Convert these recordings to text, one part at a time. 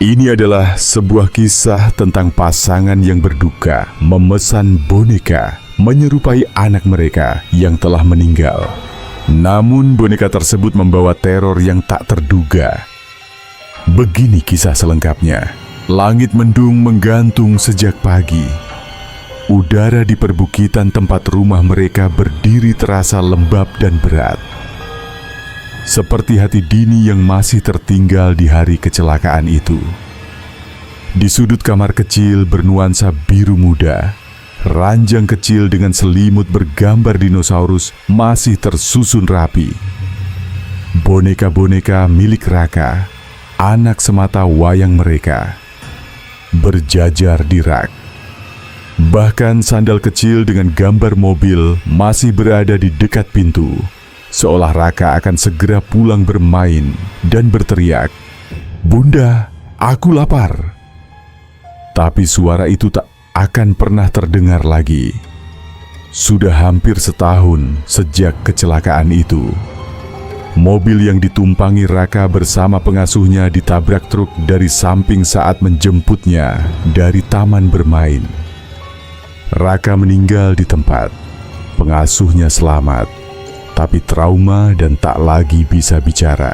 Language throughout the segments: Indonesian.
Ini adalah sebuah kisah tentang pasangan yang berduka memesan boneka menyerupai anak mereka yang telah meninggal. Namun boneka tersebut membawa teror yang tak terduga. Begini kisah selengkapnya. Langit mendung menggantung sejak pagi. Udara di perbukitan tempat rumah mereka berdiri terasa lembab dan berat. Seperti hati Dini yang masih tertinggal di hari kecelakaan itu. Di sudut kamar kecil bernuansa biru muda, ranjang kecil dengan selimut bergambar dinosaurus masih tersusun rapi. Boneka-boneka milik Raka, anak semata wayang mereka, berjajar di rak. Bahkan sandal kecil dengan gambar mobil masih berada di dekat pintu. Seolah Raka akan segera pulang bermain dan berteriak, "Bunda, aku lapar." Tapi suara itu tak akan pernah terdengar lagi. Sudah hampir setahun sejak kecelakaan itu. Mobil yang ditumpangi Raka bersama pengasuhnya ditabrak truk dari samping saat menjemputnya dari taman bermain. Raka meninggal di tempat. Pengasuhnya selamat, tapi trauma dan tak lagi bisa bicara.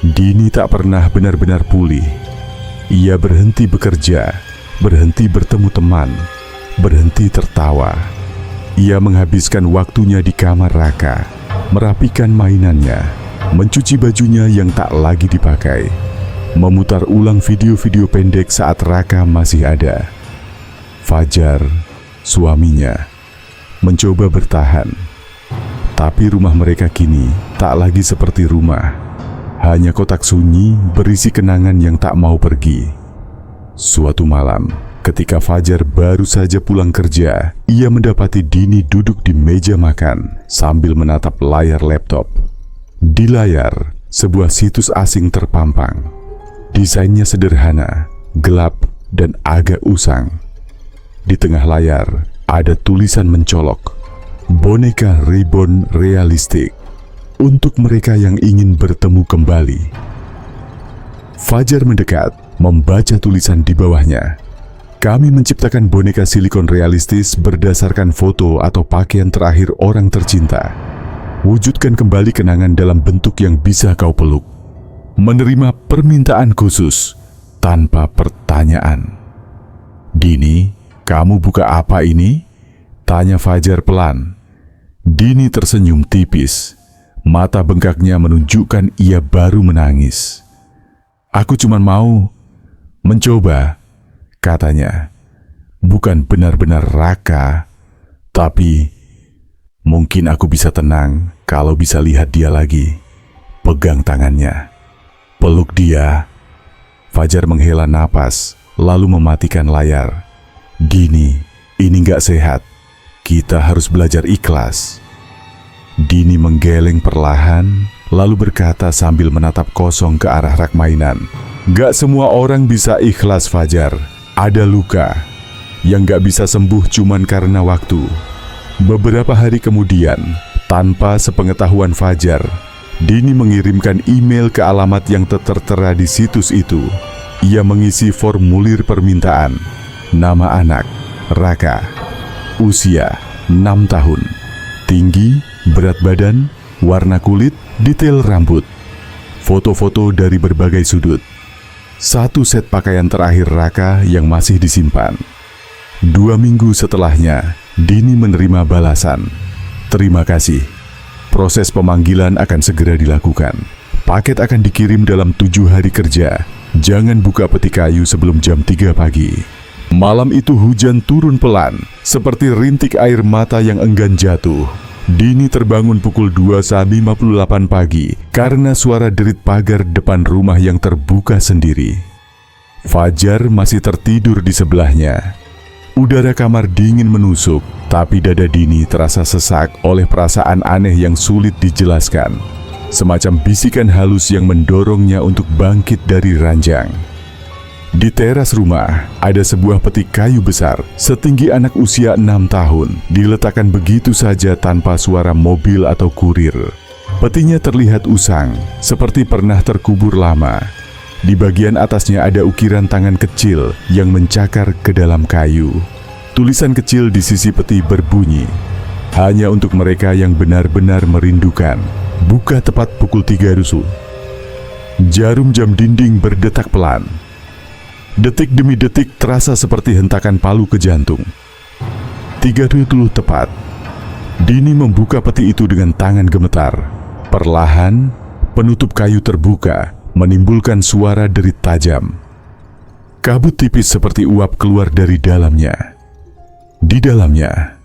Dini tak pernah benar-benar pulih. Ia berhenti bekerja, berhenti bertemu teman, berhenti tertawa. Ia menghabiskan waktunya di kamar Raka, merapikan mainannya, mencuci bajunya yang tak lagi dipakai, memutar ulang video-video pendek saat Raka masih ada. Fajar, suaminya, mencoba bertahan. Tapi rumah mereka kini tak lagi seperti rumah. Hanya kotak sunyi berisi kenangan yang tak mau pergi. Suatu malam, ketika Fajar baru saja pulang kerja, ia mendapati Dini duduk di meja makan sambil menatap layar laptop. Di layar, sebuah situs asing terpampang. Desainnya sederhana, gelap, dan agak usang. Di tengah layar, ada tulisan mencolok, "Boneka Reborn Realistik untuk mereka yang ingin bertemu kembali." Fajar mendekat, membaca tulisan di bawahnya. "Kami menciptakan boneka silikon realistis berdasarkan foto atau pakaian terakhir orang tercinta. Wujudkan kembali kenangan dalam bentuk yang bisa kau peluk. Menerima permintaan khusus tanpa pertanyaan." "Dini, kamu buka apa ini?" tanya Fajar pelan. Dini tersenyum tipis. Mata bengkaknya menunjukkan ia baru menangis. "Aku cuma mau mencoba," katanya. "Bukan benar-benar Raka, tapi mungkin aku bisa tenang kalau bisa lihat dia lagi. Pegang tangannya, peluk dia." Fajar menghela napas, lalu mematikan layar. "Dini, ini nggak sehat. Kita harus belajar ikhlas." Dini menggeleng perlahan, lalu berkata sambil menatap kosong ke arah rak mainan, "Gak semua orang bisa ikhlas, Fajar. Ada luka yang gak bisa sembuh cuman karena waktu." Beberapa hari kemudian, tanpa sepengetahuan Fajar, Dini mengirimkan email ke alamat yang tertera di situs itu. Ia mengisi formulir permintaan. Nama anak, Raka. Usia, 6 tahun. Tinggi, berat badan, warna kulit, detail rambut. Foto-foto dari berbagai sudut. 1 set pakaian terakhir Raka yang masih disimpan. 2 minggu setelahnya, Dini menerima balasan. "Terima kasih. Proses pemanggilan akan segera dilakukan. Paket akan dikirim dalam 7 hari kerja. Jangan buka peti kayu sebelum jam 3 pagi." Malam itu hujan turun pelan, seperti rintik air mata yang enggan jatuh. Dini terbangun pukul 2.58 pagi karena suara derit pagar depan rumah yang terbuka sendiri. Fajar masih tertidur di sebelahnya. Udara kamar dingin menusuk, tapi dada Dini terasa sesak oleh perasaan aneh yang sulit dijelaskan. Semacam bisikan halus yang mendorongnya untuk bangkit dari ranjang. Di teras rumah, ada sebuah peti kayu besar, setinggi anak usia 6 tahun, diletakkan begitu saja tanpa suara mobil atau kurir. Petinya terlihat usang, seperti pernah terkubur lama. Di bagian atasnya ada ukiran tangan kecil yang mencakar ke dalam kayu. Tulisan kecil di sisi peti berbunyi, "Hanya untuk mereka yang benar-benar merindukan. Buka tepat pukul 3 rusuh." Jarum jam dinding berdetak pelan. Detik demi detik terasa seperti hentakan palu ke jantung. 30 tepat. Dini membuka peti itu dengan tangan gemetar. Perlahan, penutup kayu terbuka, menimbulkan suara derit tajam. Kabut tipis seperti uap keluar dari dalamnya. Di dalamnya,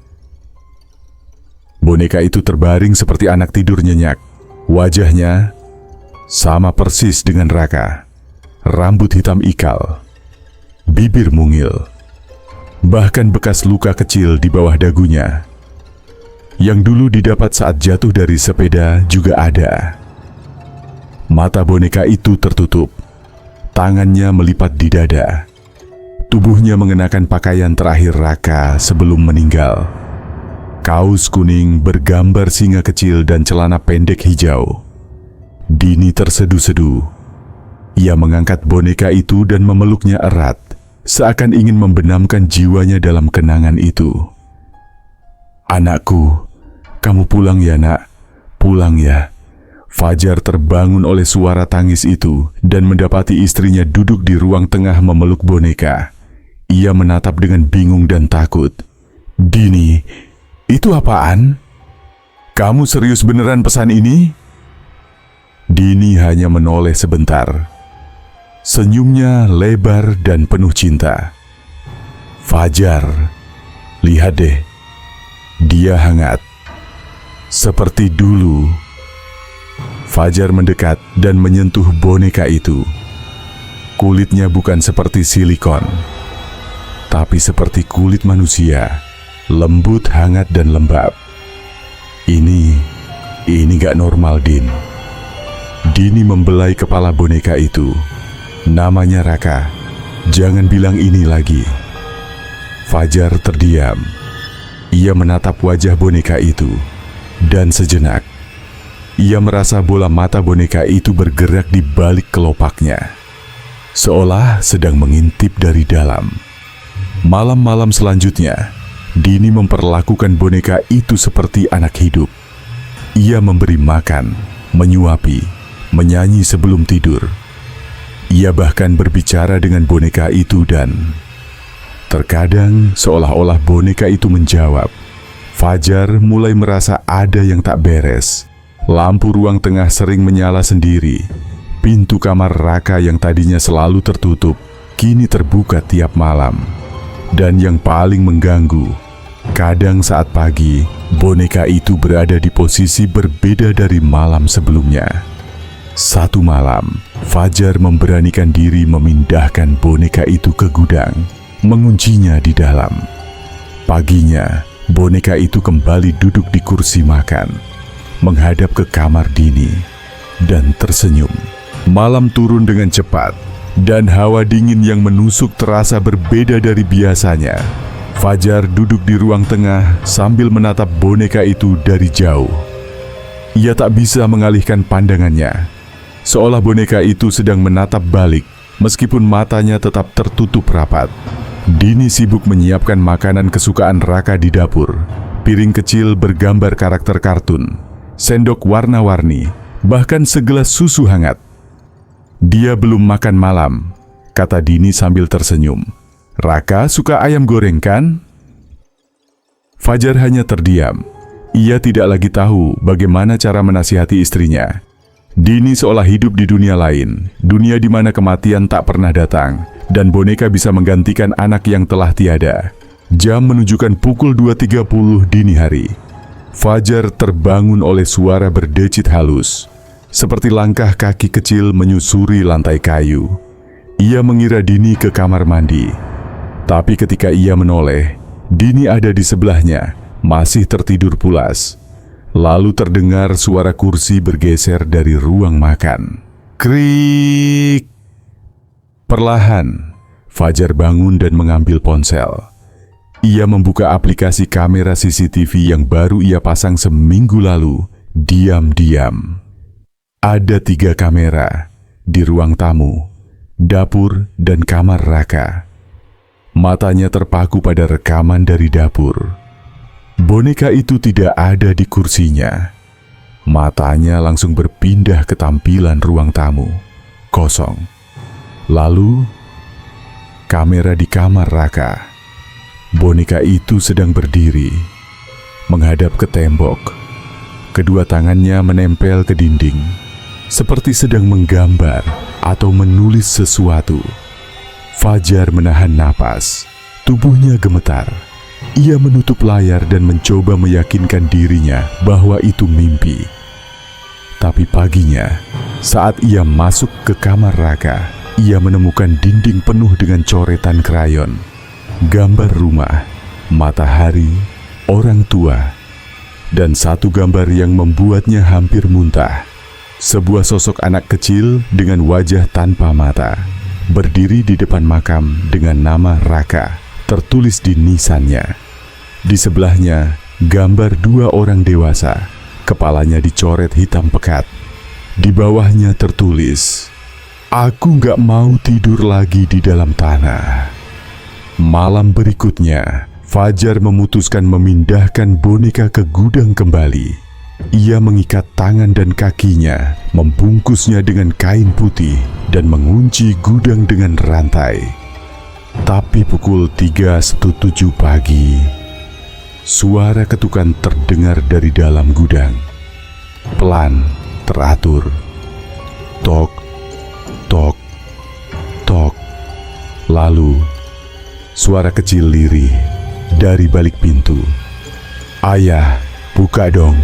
boneka itu terbaring seperti anak tidur nyenyak. Wajahnya sama persis dengan Raka. Rambut hitam ikal, bibir mungil, bahkan bekas luka kecil di bawah dagunya yang dulu didapat saat jatuh dari sepeda juga ada. Mata boneka itu tertutup, tangannya melipat di dada. Tubuhnya mengenakan pakaian terakhir Raka sebelum meninggal. Kaos kuning bergambar singa kecil dan celana pendek hijau. Dini tersedu-sedu. Ia mengangkat boneka itu dan memeluknya erat, seakan ingin membenamkan jiwanya dalam kenangan itu. "Anakku, kamu pulang ya nak, pulang ya." Fajar terbangun oleh suara tangis itu dan mendapati istrinya duduk di ruang tengah memeluk boneka. Ia menatap dengan bingung dan takut. "Dini, itu apaan? Kamu serius beneran pesan ini?" Dini hanya menoleh sebentar. Senyumnya lebar dan penuh cinta. "Fajar, lihat deh. Dia hangat. Seperti dulu." Fajar mendekat dan menyentuh boneka itu. Kulitnya bukan seperti silikon, tapi seperti kulit manusia, lembut, hangat, dan lembab. Ini gak normal, Din." Dini membelai kepala boneka itu. "Namanya Raka, jangan bilang ini lagi." Fajar terdiam. Ia menatap wajah boneka itu, dan sejenak ia merasa bola mata boneka itu bergerak di balik kelopaknya, seolah sedang mengintip dari dalam. Malam-malam selanjutnya, Dini memperlakukan boneka itu seperti anak hidup. Ia memberi makan, menyuapi, menyanyi sebelum tidur. Ia bahkan berbicara dengan boneka itu dan terkadang seolah-olah boneka itu menjawab. Fajar mulai merasa ada yang tak beres. Lampu ruang tengah sering menyala sendiri. Pintu kamar Raka yang tadinya selalu tertutup, kini terbuka tiap malam. Dan yang paling mengganggu, kadang saat pagi, boneka itu berada di posisi berbeda dari malam sebelumnya. Satu malam, Fajar memberanikan diri memindahkan boneka itu ke gudang, menguncinya di dalam. Paginya, boneka itu kembali duduk di kursi makan, menghadap ke kamar Dini, dan tersenyum. Malam turun dengan cepat, dan hawa dingin yang menusuk terasa berbeda dari biasanya. Fajar duduk di ruang tengah sambil menatap boneka itu dari jauh. Ia tak bisa mengalihkan pandangannya, seolah boneka itu sedang menatap balik, meskipun matanya tetap tertutup rapat. Dini sibuk menyiapkan makanan kesukaan Raka di dapur. Piring kecil bergambar karakter kartun, sendok warna-warni, bahkan segelas susu hangat. "Dia belum makan malam," kata Dini sambil tersenyum. "Raka suka ayam goreng kan?" Fajar hanya terdiam. Ia tidak lagi tahu bagaimana cara menasihati istrinya. Dini seolah hidup di dunia lain, dunia di mana kematian tak pernah datang, dan boneka bisa menggantikan anak yang telah tiada. Jam menunjukkan pukul 2.30 dini hari. Fajar terbangun oleh suara berdecit halus, seperti langkah kaki kecil menyusuri lantai kayu. Ia mengira Dini ke kamar mandi, tapi ketika ia menoleh, Dini ada di sebelahnya, masih tertidur pulas. Lalu terdengar suara kursi bergeser dari ruang makan. Krik! Perlahan, Fajar bangun dan mengambil ponsel. Ia membuka aplikasi kamera CCTV yang baru ia pasang seminggu lalu. Diam-diam. Ada 3 kamera di ruang tamu, dapur, dan kamar Raka. Matanya terpaku pada rekaman dari dapur. Boneka itu tidak ada di kursinya. Matanya langsung berpindah ke tampilan ruang tamu. Kosong. Lalu, kamera di kamar Raka. Boneka itu sedang berdiri, menghadap ke tembok. Kedua tangannya menempel ke dinding, seperti sedang menggambar atau menulis sesuatu. Fajar menahan napas, tubuhnya gemetar. Ia menutup layar dan mencoba meyakinkan dirinya bahwa itu mimpi. Tapi paginya, saat ia masuk ke kamar Raka, ia menemukan dinding penuh dengan coretan krayon, gambar rumah, matahari, orang tua, dan satu gambar yang membuatnya hampir muntah. Sebuah sosok anak kecil dengan wajah tanpa mata, berdiri di depan makam dengan nama Raka tertulis di nisannya. Di sebelahnya, gambar dua orang dewasa, kepalanya dicoret hitam pekat. Di bawahnya tertulis, "Aku gak mau tidur lagi di dalam tanah." Malam berikutnya, Fajar memutuskan memindahkan boneka ke gudang kembali. Ia mengikat tangan dan kakinya, membungkusnya dengan kain putih, dan mengunci gudang dengan rantai. Tapi pukul 3:17 pagi, suara ketukan terdengar dari dalam gudang. Pelan, teratur. Tok, tok, tok. Lalu, suara kecil lirih dari balik pintu. "Ayah, buka dong.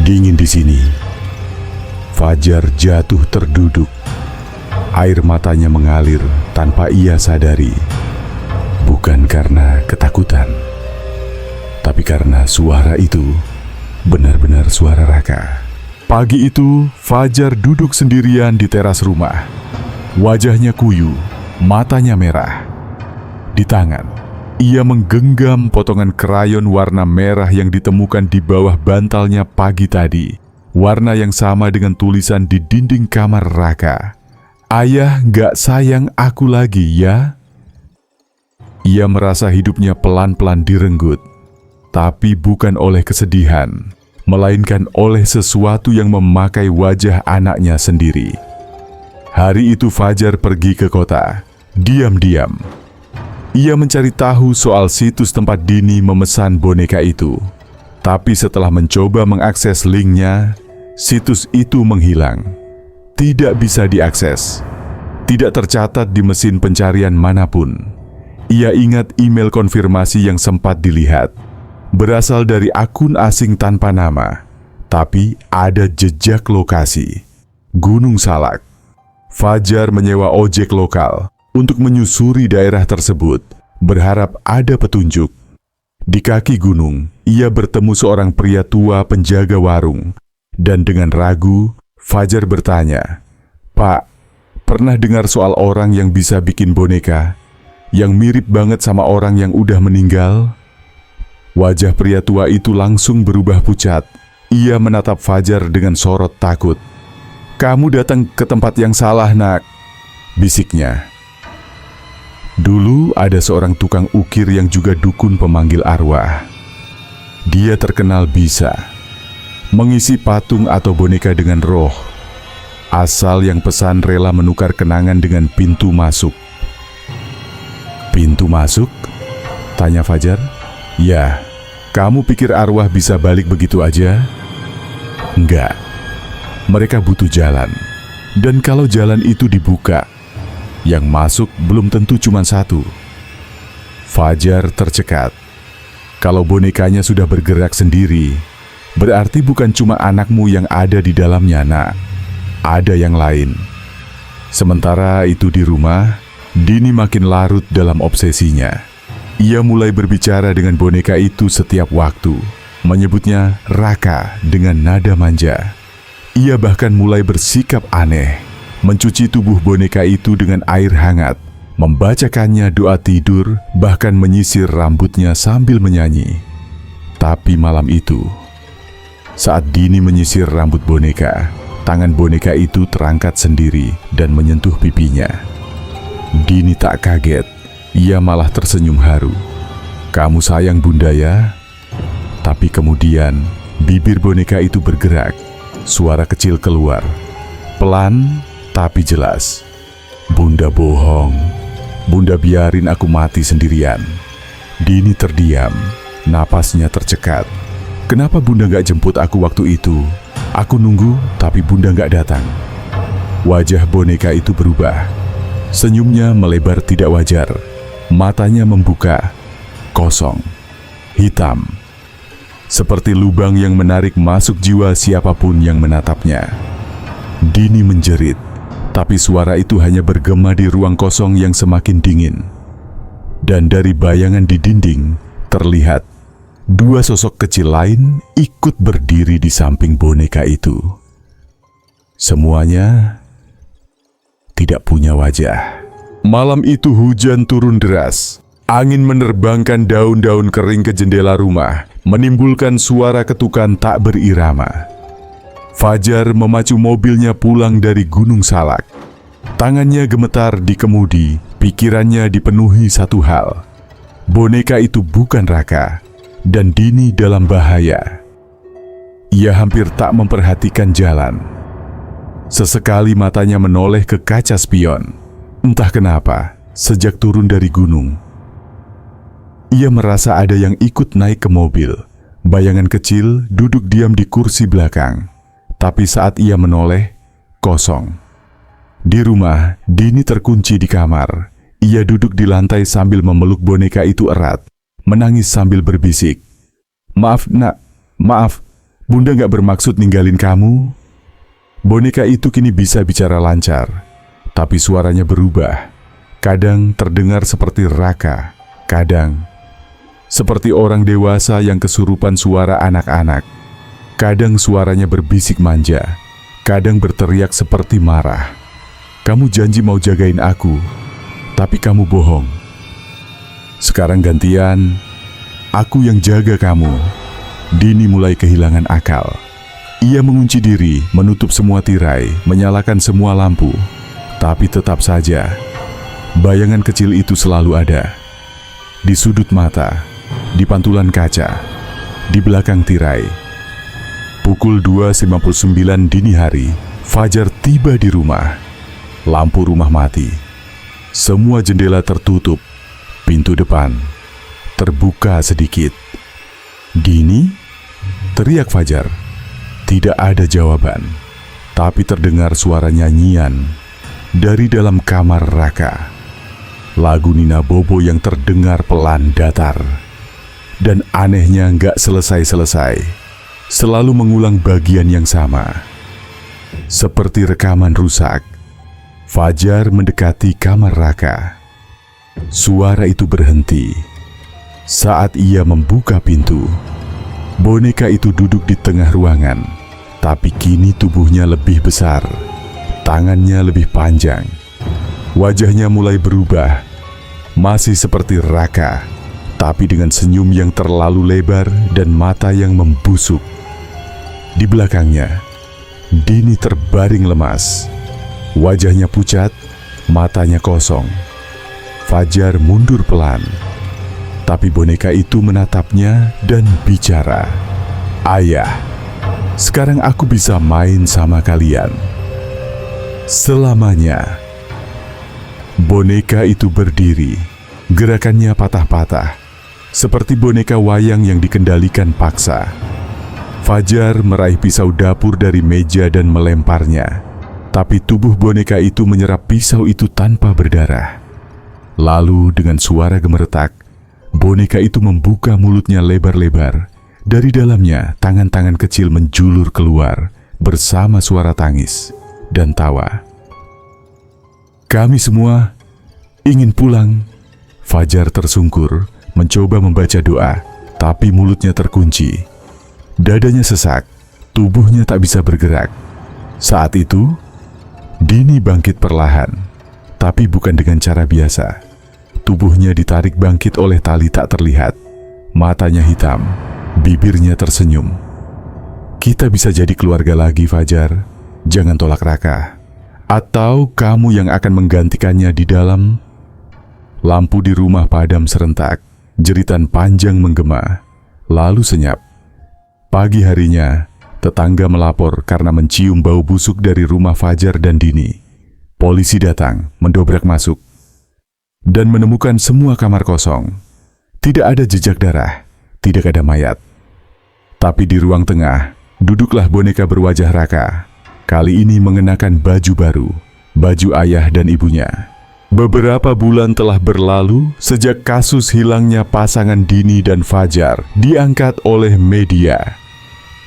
Dingin di sini." Fajar jatuh terduduk. Air matanya mengalir tanpa ia sadari. Bukan karena ketakutan, tapi karena suara itu benar-benar suara Raka. Pagi itu, Fajar duduk sendirian di teras rumah. Wajahnya kuyu, matanya merah. Di tangan, ia menggenggam potongan krayon warna merah yang ditemukan di bawah bantalnya pagi tadi. Warna yang sama dengan tulisan di dinding kamar Raka. "Ayah gak sayang aku lagi ya?" Ia merasa hidupnya pelan-pelan direnggut. Tapi bukan oleh kesedihan, melainkan oleh sesuatu yang memakai wajah anaknya sendiri. Hari itu Fajar pergi ke kota, diam-diam. Ia mencari tahu soal situs tempat Dini memesan boneka itu. Tapi setelah mencoba mengakses linknya, situs itu menghilang. Tidak bisa diakses. Tidak tercatat di mesin pencarian manapun. Ia ingat email konfirmasi yang sempat dilihat. Berasal dari akun asing tanpa nama. Tapi ada jejak lokasi. Gunung Salak. Fajar menyewa ojek lokal untuk menyusuri daerah tersebut, berharap ada petunjuk. Di kaki gunung, ia bertemu seorang pria tua penjaga warung, dan dengan ragu, Fajar bertanya, "Pak, pernah dengar soal orang yang bisa bikin boneka, yang mirip banget sama orang yang udah meninggal?" Wajah pria tua itu langsung berubah pucat. Ia menatap Fajar dengan sorot takut. "Kamu datang ke tempat yang salah, nak," bisiknya. Dulu ada seorang tukang ukir yang juga dukun pemanggil arwah. Dia terkenal bisa mengisi patung atau boneka dengan roh, asal yang pesan rela menukar kenangan dengan pintu masuk. "Pintu masuk?" tanya Fajar. "Ya, kamu pikir arwah bisa balik begitu aja?" "Enggak, mereka butuh jalan. Dan kalau jalan itu dibuka, yang masuk belum tentu cuma satu." Fajar tercekat. Kalau bonekanya sudah bergerak sendiri, berarti bukan cuma anakmu yang ada di dalamnya, nak. Ada yang lain. Sementara itu di rumah, Dini makin larut dalam obsesinya. Ia mulai berbicara dengan boneka itu setiap waktu, menyebutnya Raka dengan nada manja. Ia bahkan mulai bersikap aneh, mencuci tubuh boneka itu dengan air hangat, membacakannya doa tidur, bahkan menyisir rambutnya sambil menyanyi. Tapi malam itu, saat Dini menyisir rambut boneka, tangan boneka itu terangkat sendiri dan menyentuh pipinya. Dini tak kaget, ia malah tersenyum haru. "Kamu sayang Bunda ya?" Tapi kemudian bibir boneka itu bergerak. Suara kecil keluar, pelan tapi jelas. "Bunda bohong. Bunda biarin aku mati sendirian." Dini terdiam, napasnya tercekat. "Kenapa Bunda gak jemput aku waktu itu? Aku nunggu tapi Bunda gak datang." Wajah boneka itu berubah. Senyumnya melebar tidak wajar. Matanya membuka, kosong, hitam. Seperti lubang yang menarik masuk jiwa siapapun yang menatapnya. Dini menjerit, tapi suara itu hanya bergema di ruang kosong yang semakin dingin. Dan dari bayangan di dinding, terlihat dua sosok kecil lain ikut berdiri di samping boneka itu. Semuanya tidak punya wajah. Malam itu hujan turun deras. Angin menerbangkan daun-daun kering ke jendela rumah, menimbulkan suara ketukan tak berirama. Fajar memacu mobilnya pulang dari Gunung Salak. Tangannya gemetar di kemudi, pikirannya dipenuhi satu hal. Boneka itu bukan Raka, dan Dini dalam bahaya. Ia hampir tak memperhatikan jalan. Sesekali matanya menoleh ke kaca spion. Entah kenapa, sejak turun dari gunung, ia merasa ada yang ikut naik ke mobil. Bayangan kecil duduk diam di kursi belakang. Tapi saat ia menoleh, kosong. Di rumah, Dini terkunci di kamar. Ia duduk di lantai sambil memeluk boneka itu erat, menangis sambil berbisik. "Maaf nak, maaf, Bunda gak bermaksud ninggalin kamu." Boneka itu kini bisa bicara lancar, tapi suaranya berubah. Kadang terdengar seperti Raka, kadang seperti orang dewasa yang kesurupan suara anak-anak. Kadang suaranya berbisik manja, kadang berteriak seperti marah. "Kamu janji mau jagain aku, tapi kamu bohong. Sekarang gantian, aku yang jaga kamu." Dini mulai kehilangan akal. Ia mengunci diri, menutup semua tirai, menyalakan semua lampu. Tapi tetap saja, bayangan kecil itu selalu ada. Di sudut mata, di pantulan kaca, di belakang tirai. Pukul 2.59 dini hari, Fajar tiba di rumah. Lampu rumah mati. Semua jendela tertutup, pintu depan terbuka sedikit. "Dini?" teriak Fajar. Tidak ada jawaban, tapi terdengar suara nyanyian dari dalam kamar Raka. Lagu Nina Bobo yang terdengar pelan datar. Dan anehnya nggak selesai-selesai. Selalu mengulang bagian yang sama. Seperti rekaman rusak. Fajar mendekati kamar Raka. Suara itu berhenti. Saat ia membuka pintu, boneka itu duduk di tengah ruangan. Tapi kini tubuhnya lebih besar, tangannya lebih panjang. Wajahnya mulai berubah, masih seperti Raka, tapi dengan senyum yang terlalu lebar dan mata yang membusuk. Di belakangnya, Dini terbaring lemas. Wajahnya pucat, matanya kosong. Fajar mundur pelan, tapi boneka itu menatapnya dan bicara. "Ayah, sekarang aku bisa main sama kalian selamanya." Boneka itu berdiri, gerakannya patah-patah, seperti boneka wayang yang dikendalikan paksa. Fajar meraih pisau dapur dari meja dan melemparnya, tapi tubuh boneka itu menyerap pisau itu tanpa berdarah. Lalu dengan suara gemeretak, boneka itu membuka mulutnya lebar-lebar. Dari dalamnya, tangan-tangan kecil menjulur keluar bersama suara tangis dan tawa. "Kami semua ingin pulang." Fajar tersungkur, mencoba membaca doa, tapi mulutnya terkunci. Dadanya sesak, tubuhnya tak bisa bergerak. Saat itu, Dini bangkit perlahan, tapi bukan dengan cara biasa. Tubuhnya ditarik bangkit oleh tali tak terlihat. Matanya hitam, bibirnya tersenyum. "Kita bisa jadi keluarga lagi, Fajar. Jangan tolak Raka. Atau kamu yang akan menggantikannya di dalam? Lampu di rumah padam serentak, jeritan panjang menggema, lalu senyap. Pagi harinya, tetangga melapor karena mencium bau busuk dari rumah Fajar dan Dini. Polisi datang, mendobrak masuk, dan menemukan semua kamar kosong. Tidak ada jejak darah, tidak ada mayat. Tapi di ruang tengah, duduklah boneka berwajah Raka. Kali ini mengenakan baju baru, baju ayah dan ibunya. Beberapa bulan telah berlalu sejak kasus hilangnya pasangan Dini dan Fajar diangkat oleh media.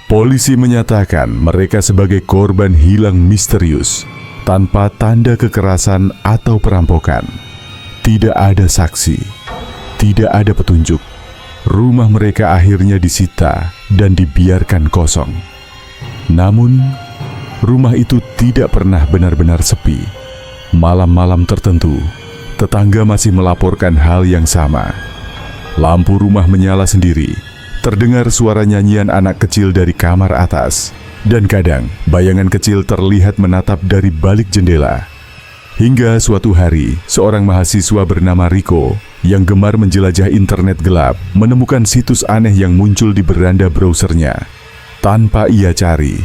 Polisi menyatakan mereka sebagai korban hilang misterius, tanpa tanda kekerasan atau perampokan. Tidak ada saksi, tidak ada petunjuk. Rumah mereka akhirnya disita dan dibiarkan kosong. Namun, rumah itu tidak pernah benar-benar sepi. Malam-malam tertentu, tetangga masih melaporkan hal yang sama. Lampu rumah menyala sendiri, terdengar suara nyanyian anak kecil dari kamar atas, dan kadang bayangan kecil terlihat menatap dari balik jendela. Hingga suatu hari, seorang mahasiswa bernama Riko yang gemar menjelajah internet gelap menemukan situs aneh yang muncul di beranda browsernya. Tanpa ia cari,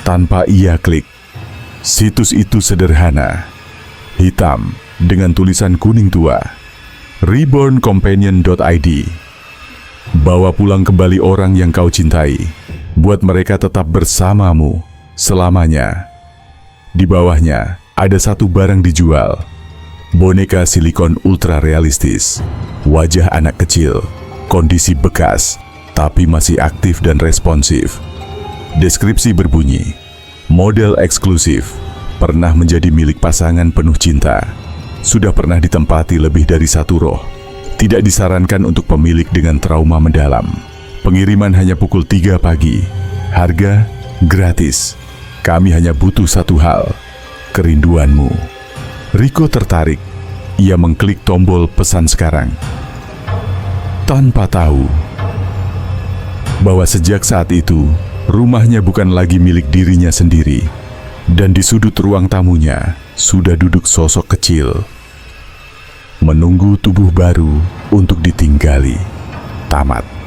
tanpa ia klik. Situs itu sederhana, hitam dengan tulisan kuning tua, reborncompanion.id. Bawa pulang kembali orang yang kau cintai, buat mereka tetap bersamamu selamanya. Di bawahnya ada satu barang dijual, boneka silikon ultra realistis, wajah anak kecil, kondisi bekas, tapi masih aktif dan responsif. Deskripsi berbunyi, model eksklusif, pernah menjadi milik pasangan penuh cinta, sudah pernah ditempati lebih dari satu roh, tidak disarankan untuk pemilik dengan trauma mendalam. Pengiriman hanya pukul 3 pagi, harga gratis. Kami hanya butuh satu hal, kerinduanmu. Riko tertarik, ia mengklik tombol pesan sekarang. Tanpa tahu bahwa sejak saat itu, rumahnya bukan lagi milik dirinya sendiri. Dan di sudut ruang tamunya sudah duduk sosok kecil, menunggu tubuh baru untuk ditinggali. Tamat.